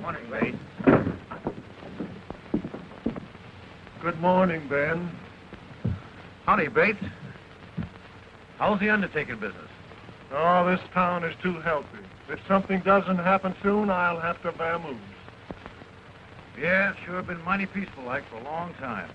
Morning, mate. Good morning, Ben. Howdy, Bates. How's the undertaking business? Oh, this town is too healthy. If something doesn't happen soon, I'll have to vamoose. Yeah, it's sure been mighty peaceful like for a long time.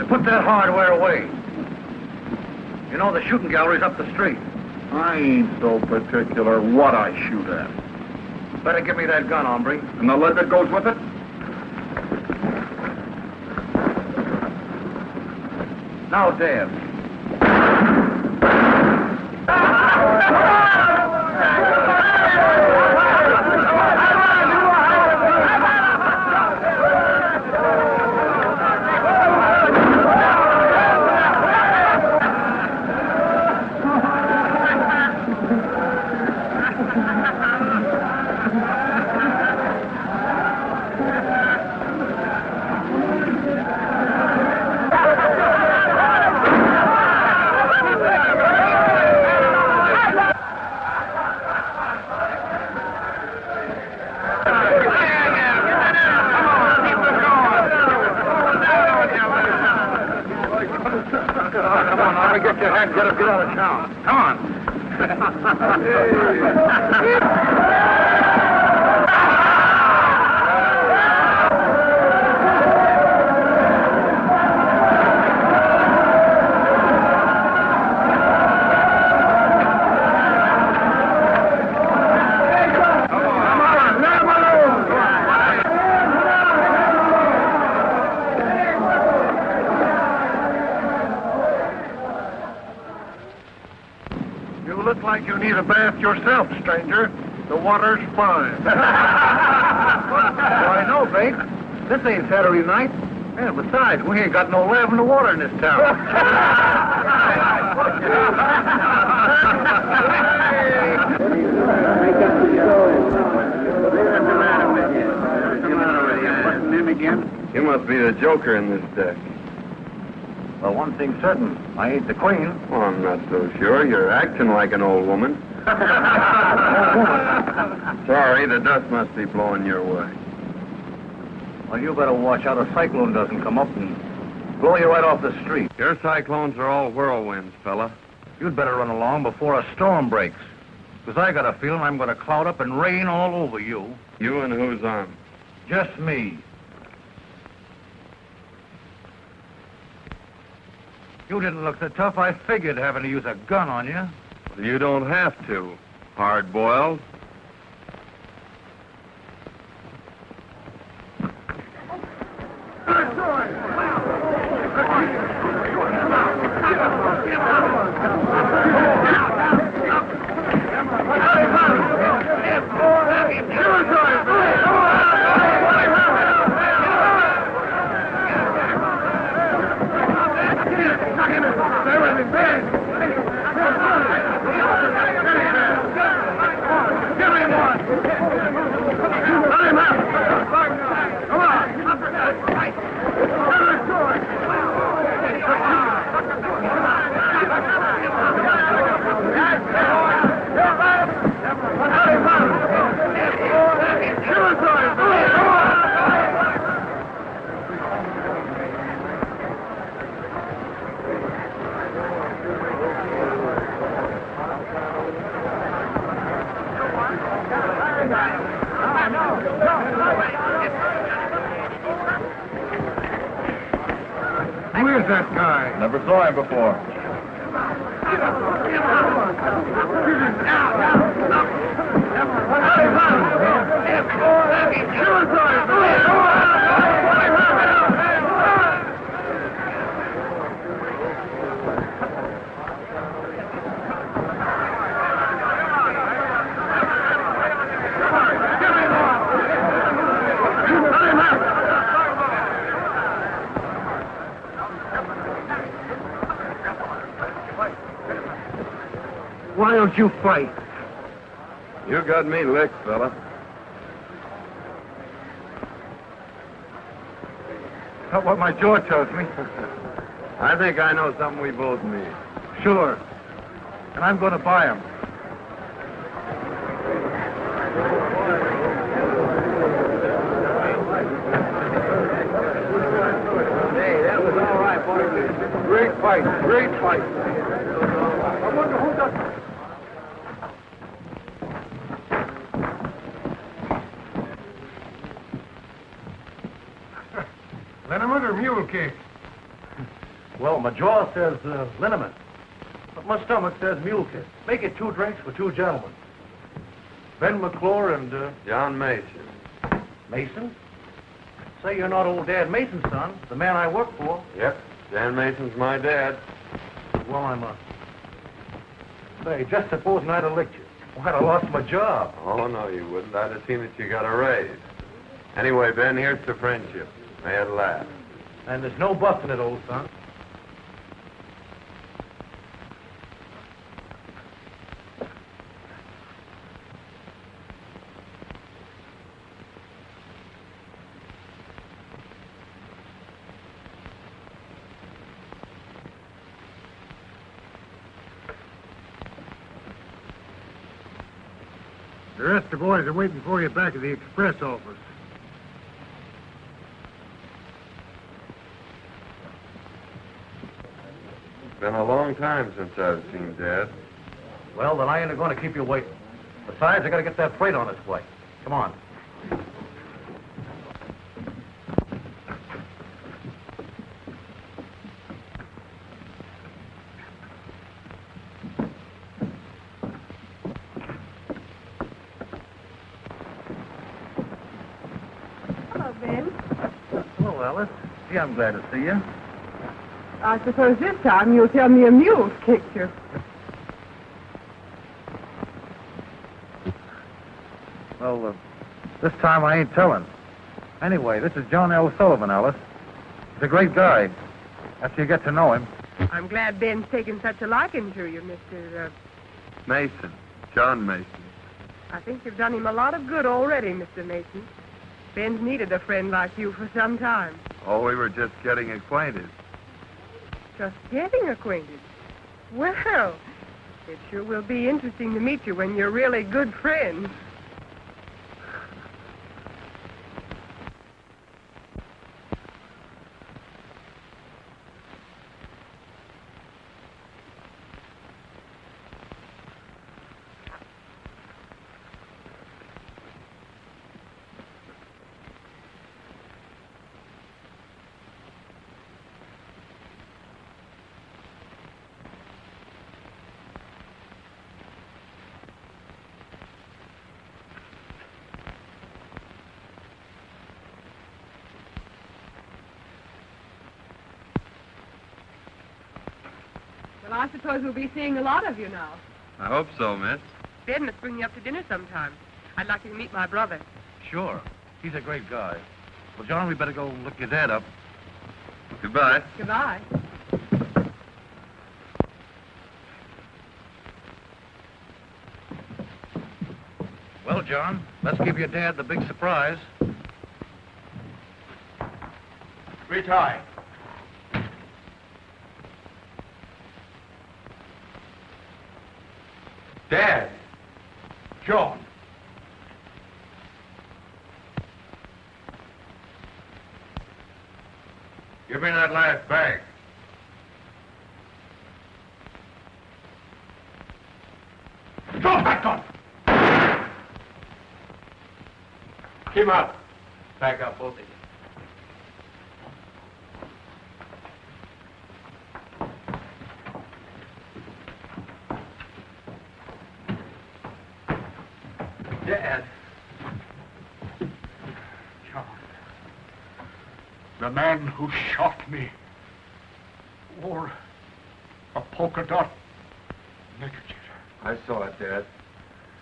Put that hardware away. You know the shooting gallery's up the street. I ain't so particular what I shoot at. Better give me that gun, hombre. And the lead that goes with it? Now, Dad. Get your head, get out of town. Come on. You look like you need a bath yourself, stranger. The water's fine. Why, no, Bates. This ain't Saturday night. And besides, we ain't got no lavender water in this town. You must be the joker in this deck. Well, one thing's certain. I ain't the queen. Oh, I'm not so sure. You're acting like an old woman. Sorry, the dust must be blowing your way. Well, you better watch out a cyclone doesn't come up and blow you right off the street. Your cyclones are all whirlwinds, fella. You'd better run along before a storm breaks. Because I got a feeling I'm going to cloud up and rain all over you. You and who's on? Just me. You didn't look so tough, I figured having to use a gun on you. You don't have to. Hard-boiled. saw him before. Why don't you fight? You got me licked, fella. That's what my jaw tells me. I think I know something we both need. Sure. And I'm going to buy him. Hey, that was all right, boy. Great fight. Great fight. I wonder who does... Liniment or mule kick? Well, my jaw says liniment, but my stomach says mule kick. Make it 2 drinks for 2 gentlemen. Ben McClure and... John Mason. Mason? Say you're not old Dad Mason's son, the man I work for. Yep, Dan Mason's my dad. Well, I'm Say, just supposing I'd have licked you. Well, I'd have lost my job. Oh, no, you wouldn't. I'd have seen that you got a raise. Anyway, Ben, here's to friendship. May it last. And there's no busting it, old son. The rest of the boys are waiting for you back at the express office. It's been a long time since I've seen Dad. Well, then I ain't going to keep you waiting. Besides, I got to get that freight on its way. Come on. Hello, Ben. Hello, Alice. Gee, I'm glad to see you. I suppose this time you'll tell me a mule kicked you. Well, this time I ain't telling. Anyway, this is John L. Sullivan, Alice. He's a great guy. After you get to know him. I'm glad Ben's taken such a liking to you, Mr. Mason. John Mason. I think you've done him a lot of good already, Mr. Mason. Ben's needed a friend like you for some time. Oh, we were just getting acquainted. Just getting acquainted. Well, it sure will be interesting to meet you when you're really good friends. Well, I suppose we'll be seeing a lot of you now. I hope so, miss. Ben must bring you up to dinner sometime. I'd like you to meet my brother. Sure. He's a great guy. Well, John, we better go look your dad up. Goodbye. Goodbye. Well, John, let's give your dad the big surprise. Retie. Dad! John. Give me that last bag. Drop that gun! Keep up. Back up, both of you. Dad. John. The man who shot me wore a polka dot neckerchief. I saw it, Dad.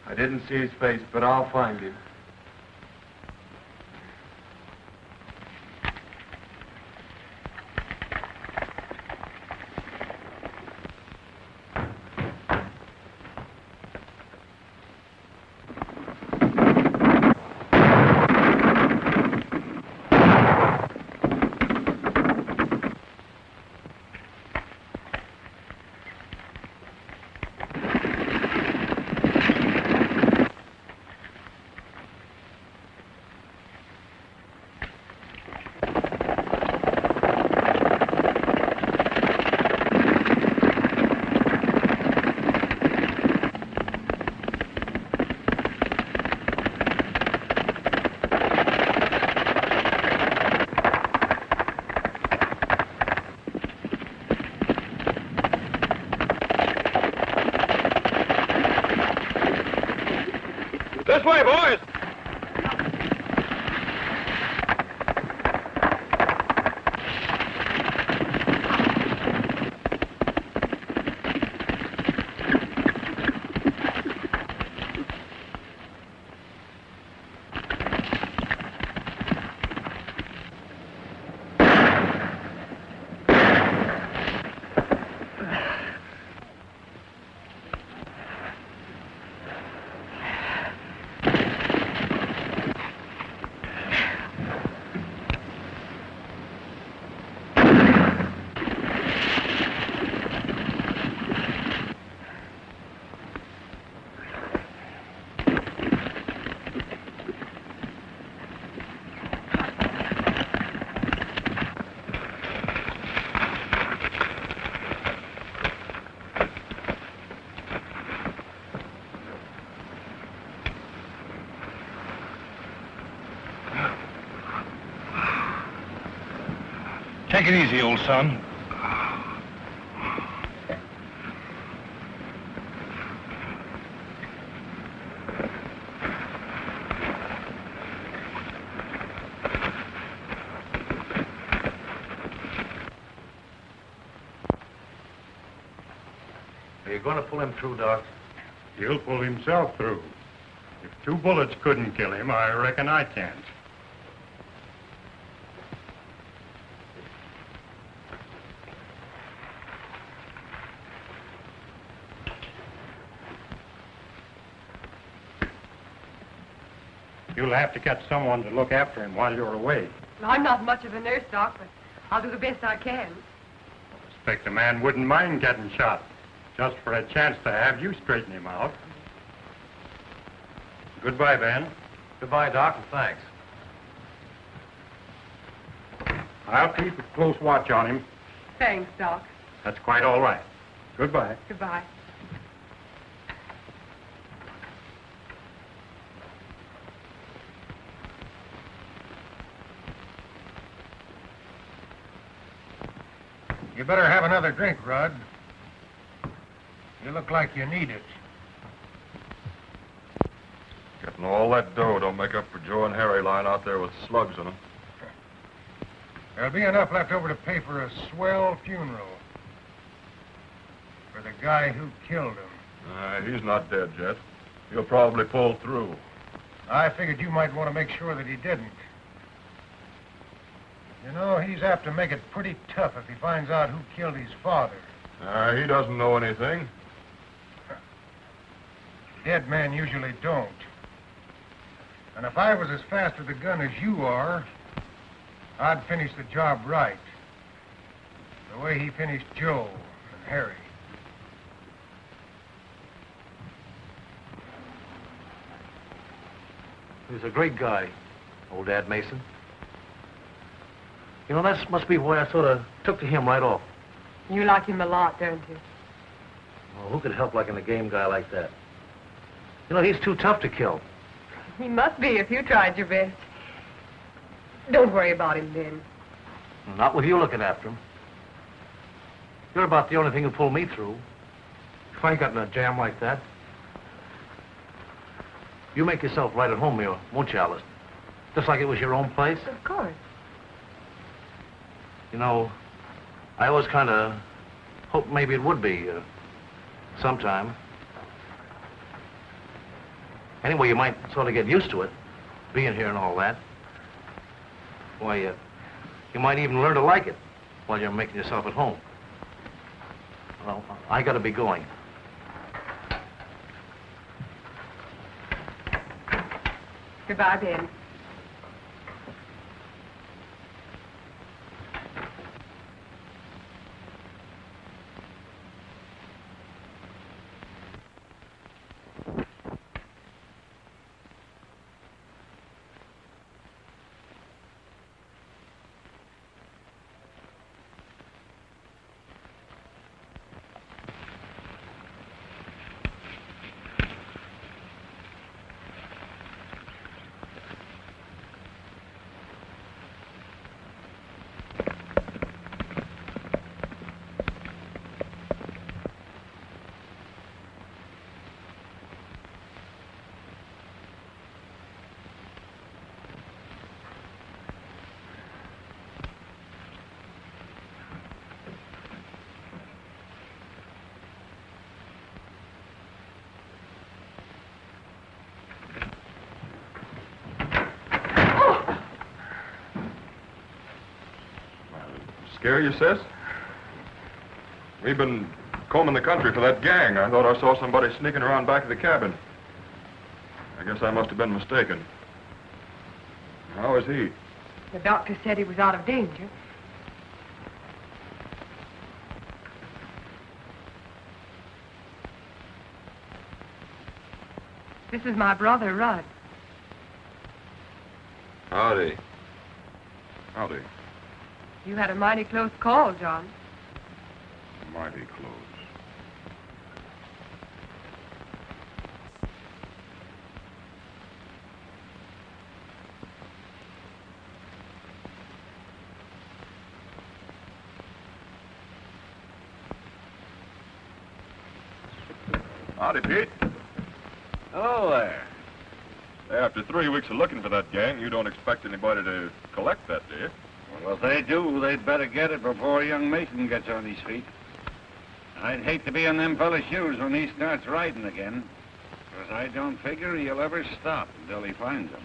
I didn't see his face, but I'll find him. This way, boys! Take it easy, old son. Are you going to pull him through, Doc? He'll pull himself through. If 2 bullets couldn't kill him, I reckon I can't. You'll have to get someone to look after him while you're away. Well, I'm not much of a nurse, Doc, but I'll do the best I can. I expect the man wouldn't mind getting shot, just for a chance to have you straighten him out. Goodbye, Ben. Goodbye, Doc, and thanks. I'll keep a close watch on him. Thanks, Doc. That's quite all right. Goodbye. Goodbye. You better have another drink, Rod. You look like you need it. Getting all that dough don't make up for Joe and Harry lying out there with slugs in them. There'll be enough left over to pay for a swell funeral. For the guy who killed him. He's not dead yet. He'll probably pull through. I figured you might want to make sure that he didn't. You know, he's apt to make it pretty tough if he finds out who killed his father. He doesn't know anything. Dead men usually don't. And if I was as fast with a gun as you are, I'd finish the job right. The way he finished Joe and Harry. He was a great guy, old Dad Mason. You know, that must be why I sort of took to him right off. You like him a lot, don't you? Well, who could help liking a game guy like that? You know, he's too tough to kill. He must be if you tried your best. Don't worry about him, Ben. Not with you looking after him. You're about the only thing who pulled me through. If I ain't got in a jam like that. You make yourself right at home here, won't you, Alice? Just like it was your own place. Of course. You know, I always kind of hoped maybe it would be sometime. Anyway, you might sort of get used to it, being here and all that. Why, you might even learn to like it while you're making yourself at home. Well, I gotta be going. Goodbye, Ben. Scare you, sis? We've been combing the country for that gang. I thought I saw somebody sneaking around back of the cabin. I guess I must have been mistaken. How is he? The doctor said he was out of danger. This is my brother, Rudd. Howdy. Howdy. You had a mighty close call, John. Mighty close. Howdy, Pete. Hello there. After 3 weeks of looking for that gang, you don't expect anybody to collect that, do you? Well, if they do, they'd better get it before young Mason gets on his feet. I'd hate to be in them fella's shoes when he starts riding again, because I don't figure he'll ever stop until he finds them.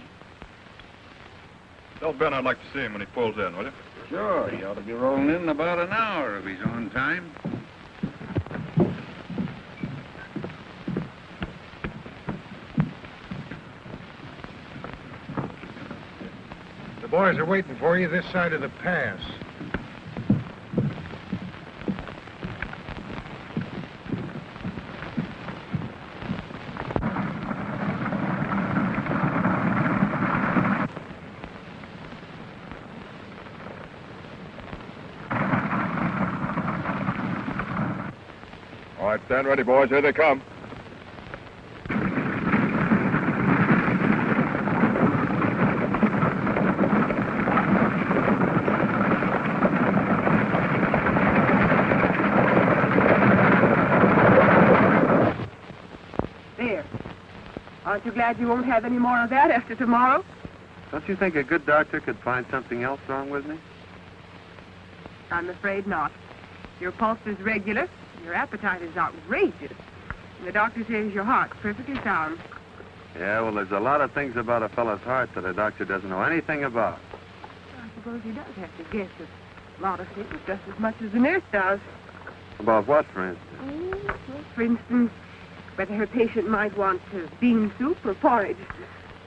Tell Ben I'd like to see him when he pulls in, will you? Sure, he ought to be rolling in about an hour if he's on time. The boys are waiting for you this side of the pass. All right, stand ready, boys. Here they come. There. Aren't you glad you won't have any more of that after tomorrow? Don't you think a good doctor could find something else wrong with me? I'm afraid not. Your pulse is regular. Your appetite is outrageous. And the doctor says your heart's perfectly sound. Yeah, well, there's a lot of things about a fellow's heart that a doctor doesn't know anything about. I suppose he does have to guess a lot of things just as much as the nurse does. About what, for instance? Well, for instance, whether her patient might want bean soup or porridge.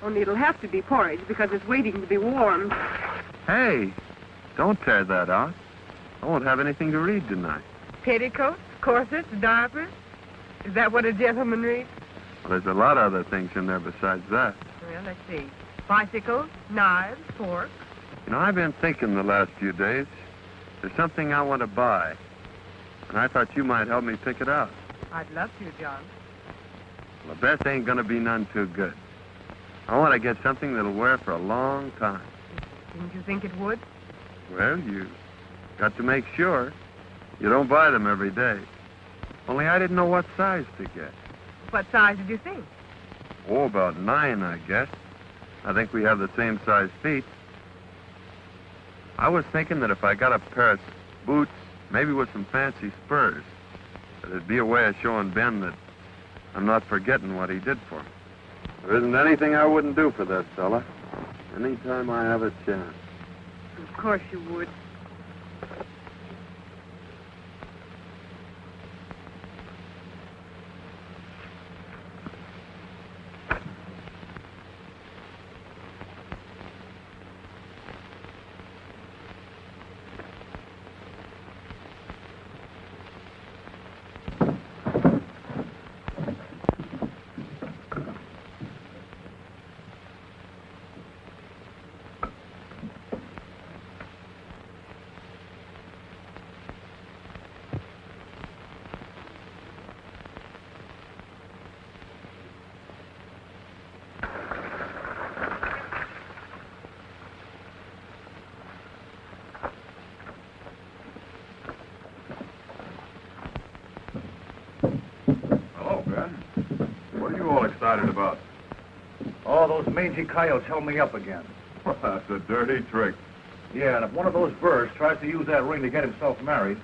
Only it'll have to be porridge because it's waiting to be warmed. Hey, don't tear that out. I won't have anything to read tonight. Petticoats, corsets, diapers. Is that what a gentleman reads? Well, there's a lot of other things in there besides that. Well, let's see. Bicycles, knives, forks. You know, I've been thinking the last few days. There's something I want to buy. And I thought you might help me pick it out. I'd love to, John. Well, the best ain't gonna be none too good. I want to get something that'll wear for a long time. Didn't you think it would? Well, you got to make sure. You don't buy them every day. Only I didn't know what size to get. What size did you think? Oh, about 9, I guess. I think we have the same size feet. I was thinking that if I got a pair of boots, maybe with some fancy spurs, that it'd be a way of showing Ben that I'm not forgetting what he did for me. There isn't anything I wouldn't do for that fella. Anytime I have a chance. Of course you would. Hello, Ben. What are you all excited about? Oh, those mangy coyotes held me up again. That's a dirty trick. Yeah, and if one of those birds tries to use that ring to get himself married,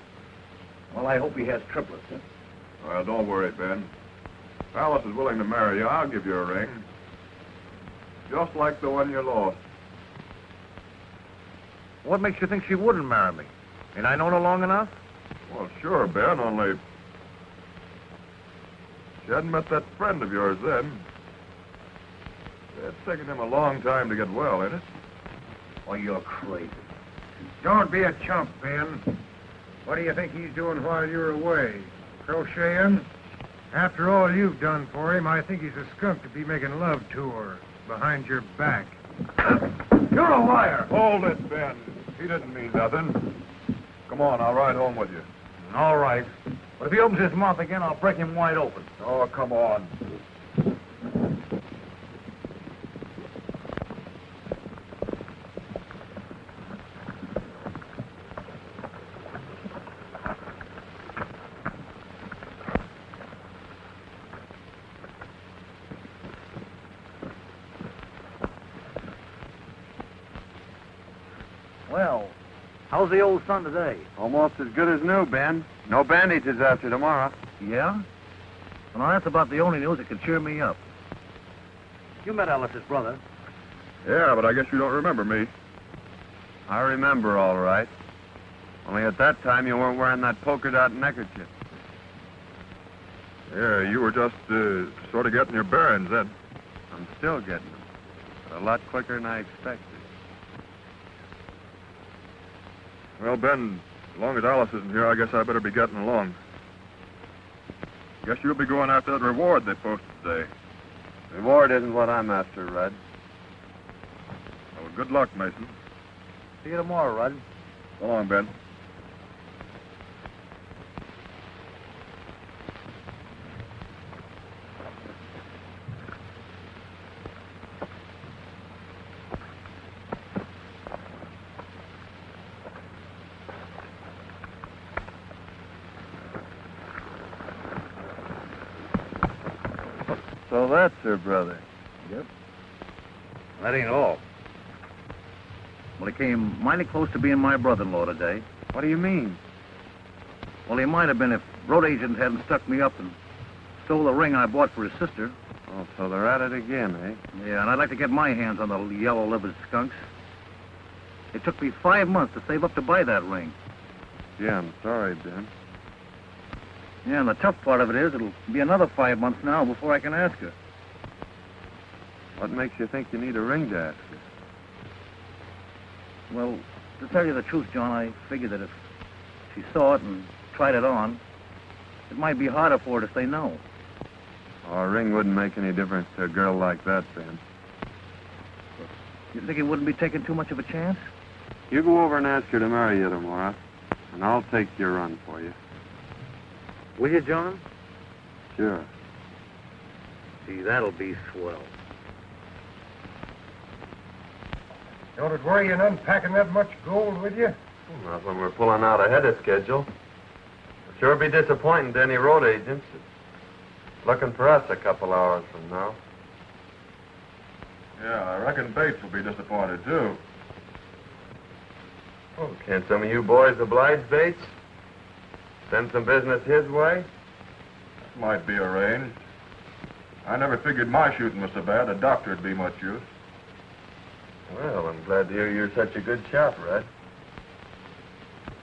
well, I hope he has triplets. Well, don't worry, Ben. If Alice is willing to marry you, I'll give you a ring. Just like the one you lost. What makes you think she wouldn't marry me? Ain't I known her long enough? Well, sure, Ben, only... She hadn't met that friend of yours then. It's taken him a long time to get well, ain't it? Oh, you're crazy. Don't be a chump, Ben. What do you think he's doing while you're away? Crocheting? After all you've done for him, I think he's a skunk to be making love to her behind your back. You're a liar! Hold it, Ben. He didn't mean nothing. Come on, I'll ride home with you. All right. But if he opens his mouth again, I'll break him wide open. Oh, come on. Well, how's the old sun today? Almost as good as new, Ben. No bandages after tomorrow. Yeah? Well, that's about the only news that can cheer me up. You met Alice's brother. Yeah, but I guess you don't remember me. I remember all right. Only at that time you weren't wearing that polka dot neckerchief. Yeah, you were just sort of getting your bearings then. I'm still getting them, but a lot quicker than I expected. Well, Ben, as long as Alice isn't here, I guess I better be getting along. Guess you'll be going after that reward they posted today. Reward isn't what I'm after, Rudd. Well, good luck, Mason. See you tomorrow, Rudd. So long, Ben. So that's her brother. Yep. That ain't all. Well, he came mighty close to being my brother-in-law today. What do you mean? Well, he might have been if road agents hadn't stuck me up and stole the ring I bought for his sister. Oh, so they're at it again, eh? Yeah, and I'd like to get my hands on the yellow-livered skunks. It took me 5 months to save up to buy that ring. Yeah, I'm sorry, Ben. Yeah, and the tough part of it is it'll be another 5 months now before I can ask her. What makes you think you need a ring to ask her? Well, to tell you the truth, John, I figured that if she saw it and tried it on, it might be harder for her to say no. Oh, a ring wouldn't make any difference to a girl like that, Ben. You think it wouldn't be taking too much of a chance? You go over and ask her to marry you tomorrow, and I'll take your run for you. Will you, John? Sure. Gee, that'll be swell. Don't it worry you in unpacking that much gold with you? Not when we're pulling out ahead of schedule. It'll sure be disappointing to any road agents looking for us a couple hours from now. Yeah, I reckon Bates will be disappointed, too. Oh, can't some of you boys oblige Bates? Send some business his way? That might be arranged. I never figured my shooting was so bad a doctor'd be much use. Well, I'm glad to hear you're such a good shot, Red.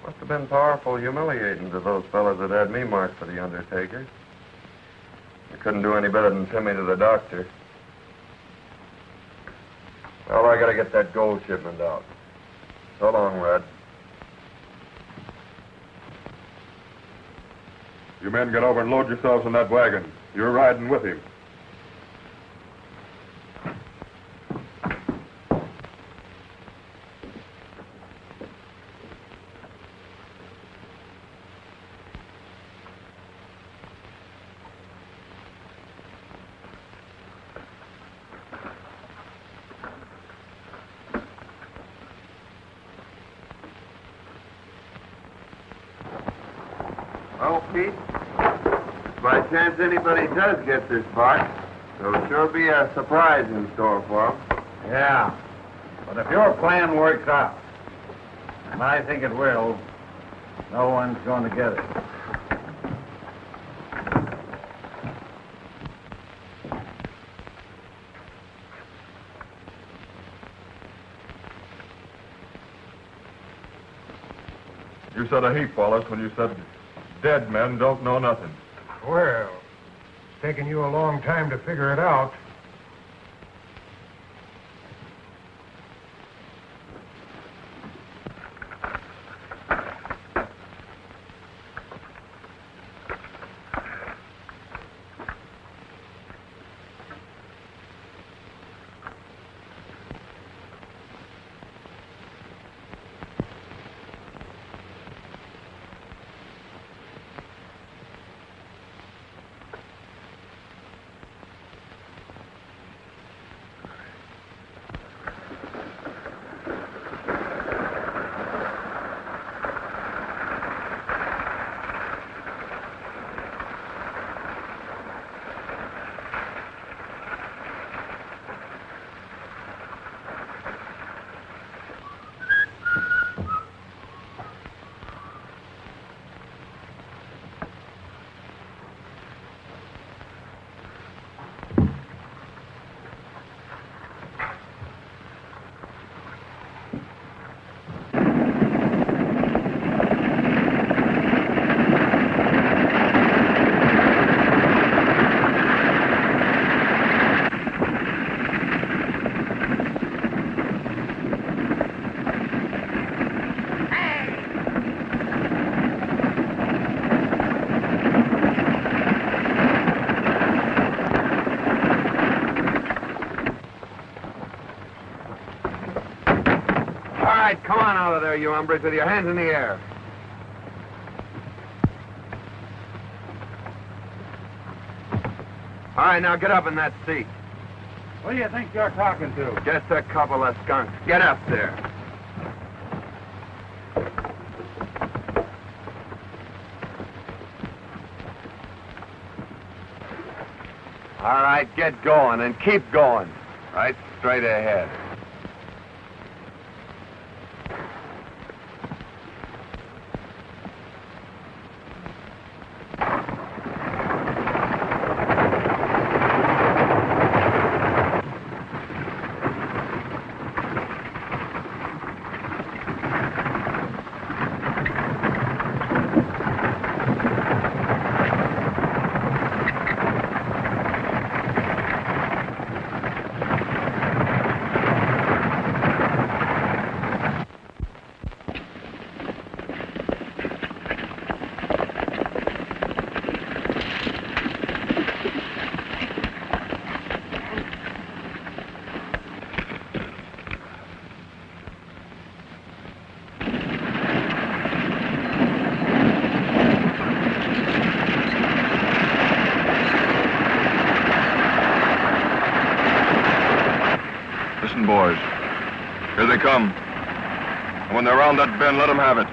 Must have been powerful humiliating to those fellas that had me marked for the Undertaker. They couldn't do any better than send me to the doctor. Well, I gotta get that gold shipment out. So long, Red. You men get over and load yourselves in that wagon. You're riding with him. Well, Pete, if by chance anybody does get this box, there'll sure be a surprise in store for them. Yeah. But if your plan works out, and I think it will, no one's going to get it. You said a heap, Wallace, when you said dead men don't know nothing. Well, it's taken you a long time to figure it out. All right, come on out of there, you hombres, with your hands in the air. All right, now get up in that seat. What do you think you're talking to? Just a couple of skunks. Get up there. All right, get going and keep going. Right straight ahead. Listen, boys. Here they come. And when they're round that bend, let them have it.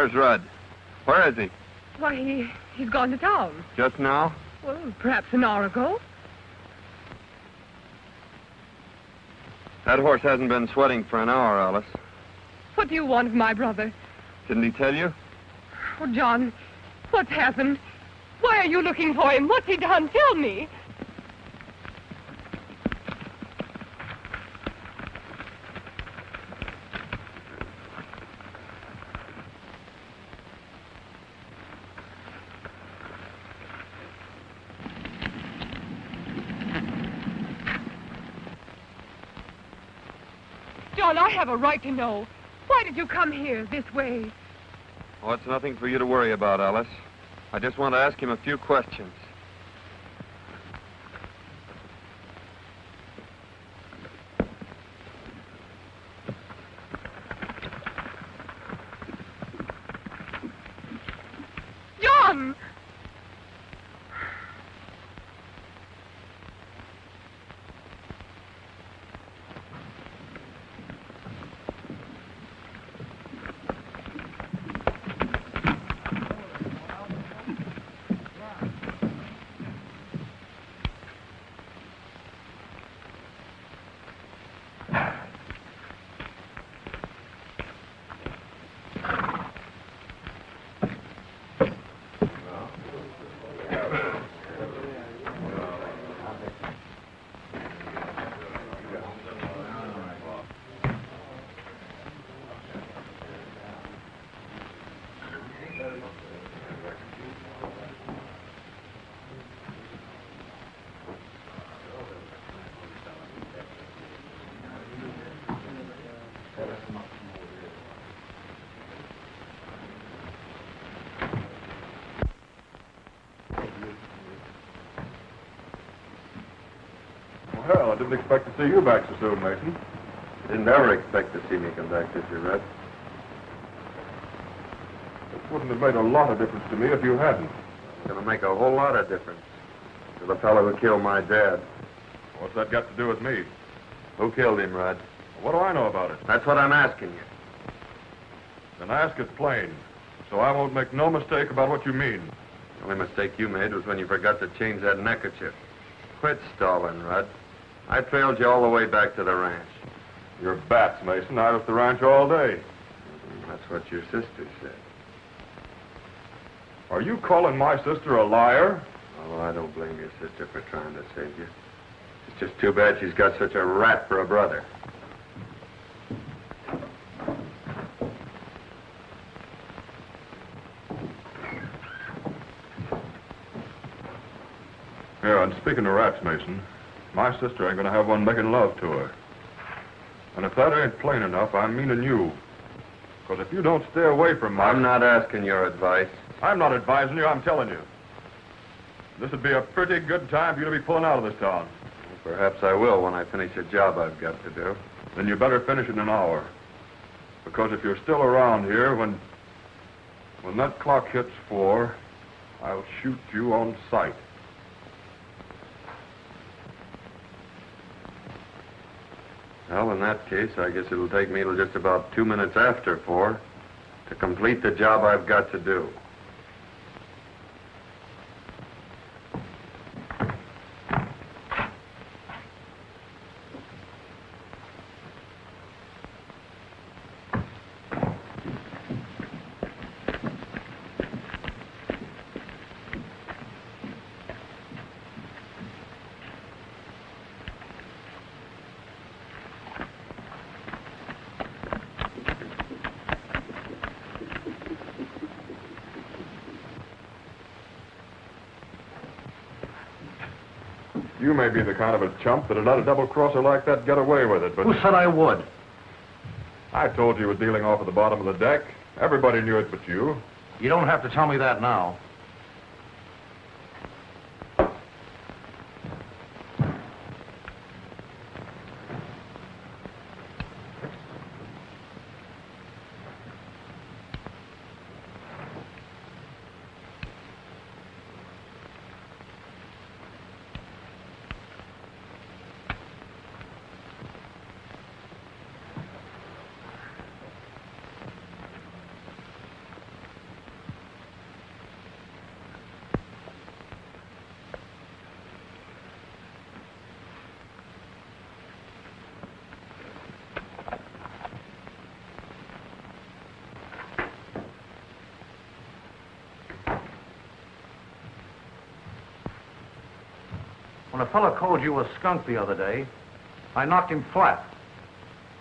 Where's Rudd? Where is he? Why, he's gone to town. Just now? Well, perhaps an hour ago. That horse hasn't been sweating for an hour, Alice. What do you want of my brother? Didn't he tell you? Oh, John, what's happened? Why are you looking for him? What's he done? Tell me. John, I have a right to know. Why did you come here this way? Oh, it's nothing for you to worry about, Alice. I just want to ask him a few questions. John! Well, I didn't expect to see you back so soon, Mason. Didn't ever expect to see me come back, did you, Red? It wouldn't have made a lot of difference to me if you hadn't. It's going to make a whole lot of difference to the fellow who killed my dad. What's that got to do with me? Who killed him, Red? What do I know about it? That's what I'm asking you. Then ask it plain, so I won't make no mistake about what you mean. The only mistake you made was when you forgot to change that neckerchief. Quit stalling, Rudd. I trailed you all the way back to the ranch. You're bats, Mason. I was at the ranch all day. That's what your sister said. Are you calling my sister a liar? Oh, I don't blame your sister for trying to save you. It's just too bad she's got such a rat for a brother. Yeah, and speaking of rats, Mason, my sister ain't gonna have one making love to her. And if that ain't plain enough, I'm meaning you. Because if you don't stay away from my... I'm not asking your advice. I'm not advising you, I'm telling you. This would be a pretty good time for you to be pulling out of this town. Perhaps I will when I finish a job I've got to do. Then you better finish in an hour. Because if you're still around here, when that clock hits 4, I'll shoot you on sight. Well, in that case, I guess it'll take me till just about 2 minutes after 4 to complete the job I've got to do. You may be the kind of a chump that'd let a double-crosser like that get away with it, but... Who said I would? I told you he was dealing off at the bottom of the deck. Everybody knew it but you. You don't have to tell me that now. When a fella called you a skunk the other day, I knocked him flat.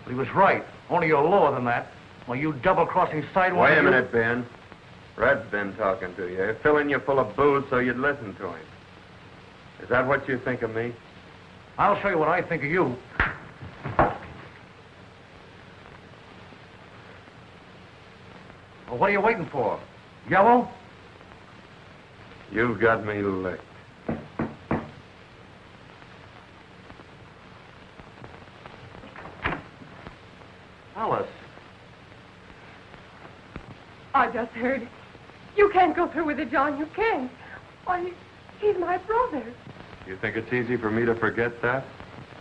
But he was right. Only you're lower than that. Well, you double-crossing sidewalk... Wait a minute, Ben. Red's been talking to you, filling you full of booze so you'd listen to him. Is that what you think of me? I'll show you what I think of you. Well, what are you waiting for? Yellow? You've got me licked. Alice. I just heard. You can't go through with it, John. You can't. Why, he's my brother. You think it's easy for me to forget that?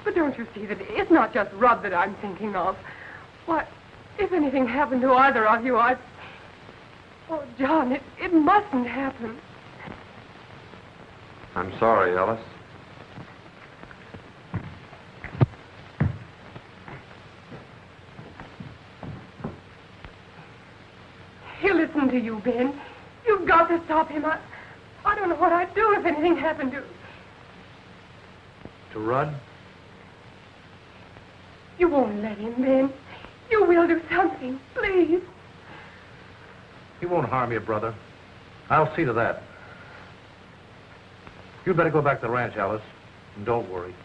But don't you see that it's not just Rudd that I'm thinking of? Why, if anything happened to either of you, I'd... Oh, John, it mustn't happen. I'm sorry, Alice. He'll listen to you, Ben. You've got to stop him. I don't know what I'd do if anything happened to... To Rudd? You won't let him, Ben. You will do something, please. He won't harm you, brother. I'll see to that. You'd better go back to the ranch, Alice, and don't worry.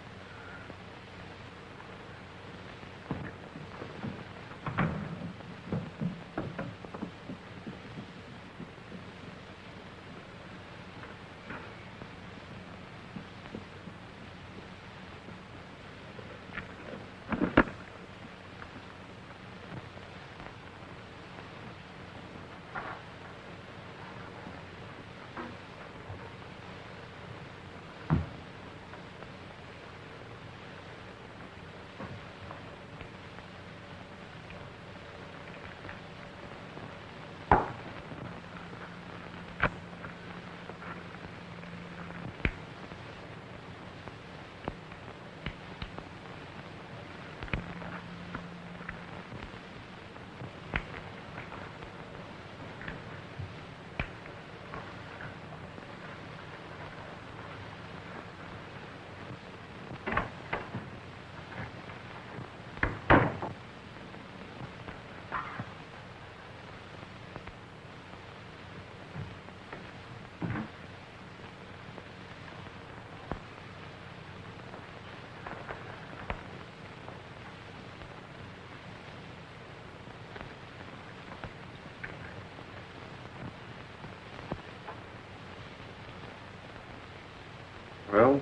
Well,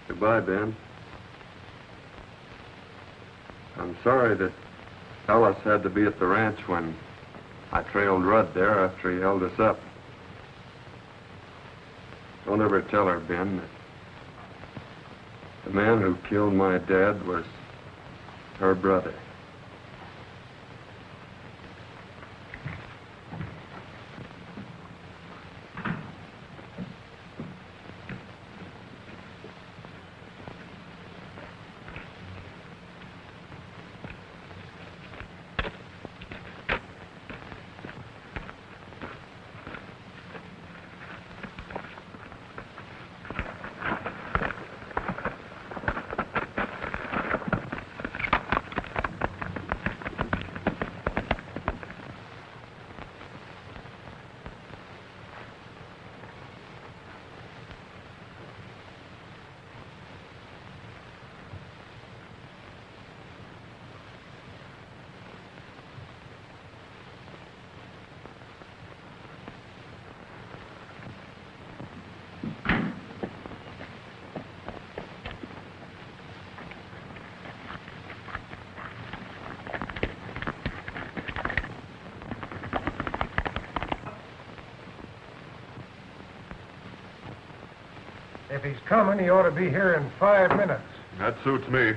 goodbye, Ben. I'm sorry that Alice had to be at the ranch when I trailed Rudd there after he held us up. Don't ever tell her, Ben, that the man who killed my dad was her brother. If he's coming, he ought to be here in 5 minutes. That suits me.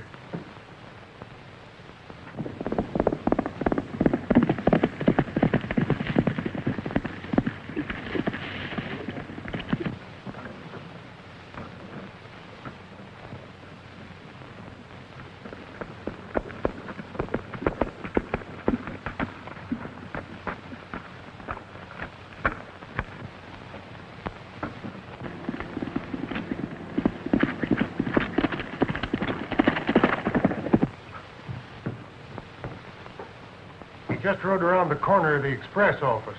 just rode around the corner of the express office.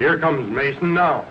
Here comes Mason now.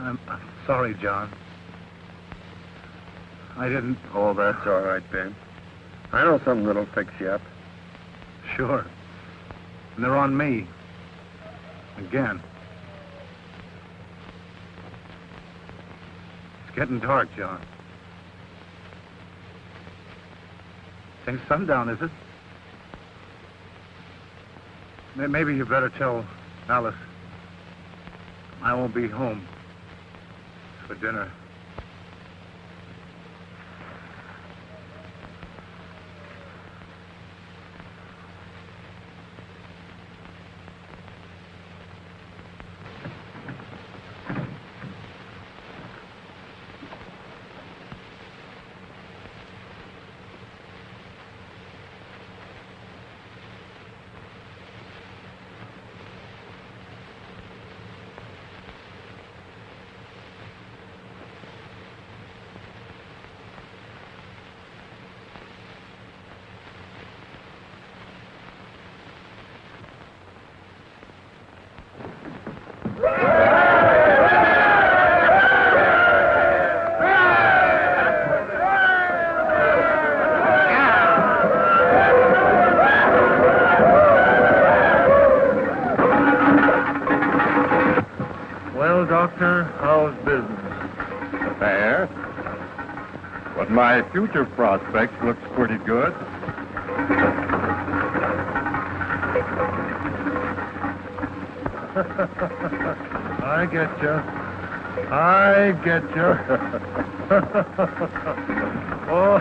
I'm sorry, John. I didn't. Oh, that's all right, Ben. I know something that'll fix you up. Sure. And they're on me. Again. It's getting dark, John. Ain't sundown, is it? Maybe you better tell Alice I won't be home for dinner. Well, Doctor, how's business? Fair. But my future prospects looks pretty good. I get you. I get you. Oh.